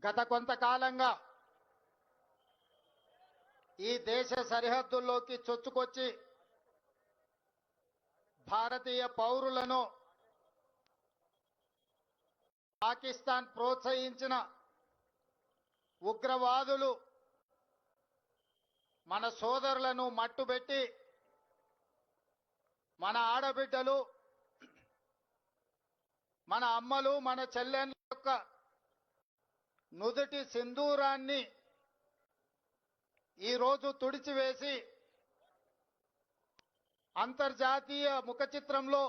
గత కొంతకాలంగా ఈ దేశ సరిహద్దుల్లోకి చొచ్చుకొచ్చి భారతీయ పౌరులను పాకిస్తాన్ ప్రోత్సహించిన ఉగ్రవాదులు మన సోదరులను మట్టుబెట్టి మన ఆడబిడ్డలు మన అమ్మలు మన చెల్లెళ్ళ యొక్క నుదుటి సింధూరాన్ని ఈరోజు తుడిచివేసి అంతర్జాతీయ ముఖ చిత్రంలో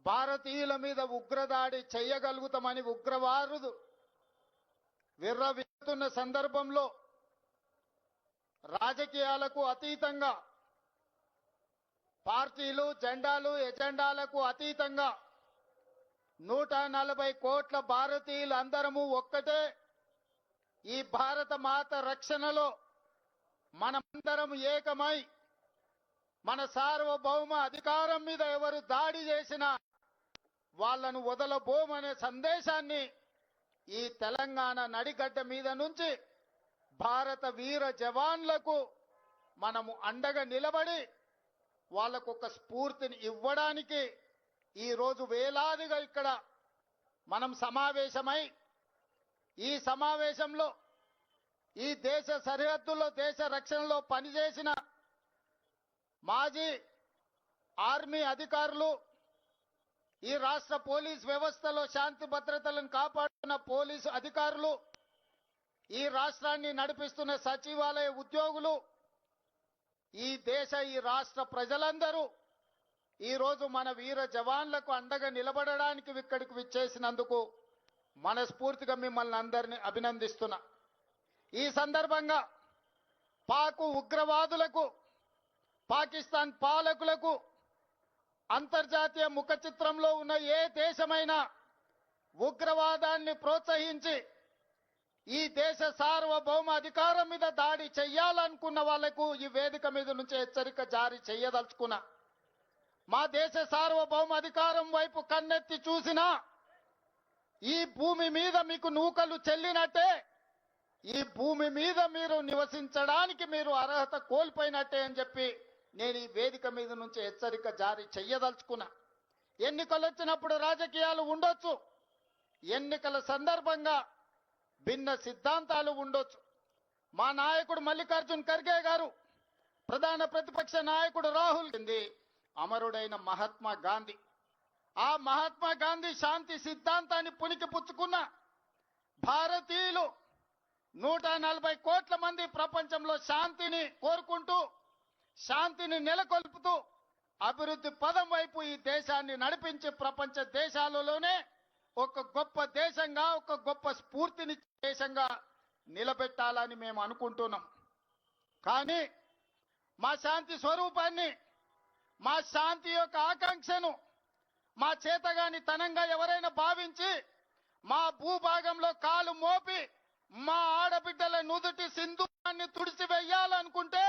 భారతీయుల మీద ఉగ్రదాడి చేయగలుగుతామని ఉగ్రవాదులు విర్రవీగుతున్న సందర్భంలో రాజకీయాలకు అతీతంగా పార్టీలు జెండాలు ఎజెండాలకు అతీతంగా 140 కోట్ల భారతీయులు అందరము ఒక్కటే ఈ భారత మాత రక్షణలో మనమందరం ఏకమై మన సార్వభౌమ అధికారం మీద ఎవరు దాడి చేసినా వాళ్ళను వదలబోమనే సందేశాన్ని ఈ తెలంగాణ నడిగడ్డ మీద నుంచి భారత వీర జవాన్లకు మనము అండగా నిలబడి వాళ్ళకు ఒక స్ఫూర్తిని ఇవ్వడానికి ఈ రోజు వేలాదిగా ఇక్కడ మనం సమావేశమై ఈ సమావేశంలో ఈ దేశ సరిహద్దుల్లో దేశ రక్షణలో పనిచేసిన మాజీ ఆర్మీ అధికారులు ఈ రాష్ట్ర పోలీస్ వ్యవస్థలో శాంతి భద్రతలను కాపాడుతున్న పోలీసు అధికారులు ఈ రాష్ట్రాన్ని నడిపిస్తున్న సచివాలయ ఉద్యోగులు ఈ రాష్ట్ర ప్రజలందరూ ఈ రోజు మన వీర జవాన్లకు అండగా నిలబడడానికి ఇక్కడికి విచ్చేసినందుకు మనస్ఫూర్తిగా మిమ్మల్ని అందరినీ అభినందిస్తున్నా. ఈ సందర్భంగా పాకు ఉగ్రవాదులకు పాకిస్తాన్ పాలకులకు అంతర్జాతీయ ముఖ చిత్రంలో ఉన్న ఏ దేశమైనా ఉగ్రవాదాన్ని ప్రోత్సహించి ఈ దేశ సార్వభౌమ అధికారం మీద దాడి చెయ్యాలనుకున్న వాళ్లకు ఈ వేదిక మీద నుంచి హెచ్చరిక జారీ చేయదలుచుకున్నా. మా దేశ సార్వభౌమ అధికారం వైపు కన్నెత్తి చూసినా ఈ భూమి మీద మీకు నూకలు చెల్లినట్టే, ఈ భూమి మీద మీరు నివసించడానికి మీరు అర్హత కోల్పోయినట్టే అని చెప్పి నేను ఈ వేదిక మీద నుంచి హెచ్చరిక జారీ చెయ్యదలుచుకున్నా. ఎన్నికలు వచ్చినప్పుడు రాజకీయాలు ఉండొచ్చు, ఎన్నికల సందర్భంగా భిన్న సిద్ధాంతాలు ఉండొచ్చు. మా నాయకుడు మల్లికార్జున్ ఖర్గే గారు, ప్రధాన ప్రతిపక్ష నాయకుడు రాహుల్ గాంధీ, అమరుడైన మహాత్మా గాంధీ, ఆ మహాత్మా గాంధీ శాంతి సిద్ధాంతాన్ని పునికి పుచ్చుకున్న భారతీయులు 140 కోట్ల మంది ప్రపంచంలో శాంతిని కోరుకుంటూ శాంతిని నెలకొల్పుతూ అభివృద్ధి పదం వైపు ఈ దేశాన్ని నడిపించి ప్రపంచ దేశాలలోనే ఒక గొప్ప దేశంగా ఒక గొప్ప స్ఫూర్తిని దేశంగా నిలబెట్టాలని మేము అనుకుంటున్నాం. కానీ మా శాంతి స్వరూపాన్ని, మా శాంతి యొక్క ఆకాంక్షను మా చేతగాని తనంగా ఎవరైనా భావించి మా భూభాగంలో కాలు మోపి మా ఆడబిడ్డల నుదుటి సింధూరాన్ని తుడిచివేయాలనుకుంటే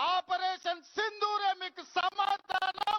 ఆపరేషన్ సింధూరే మీకు సమాధానం.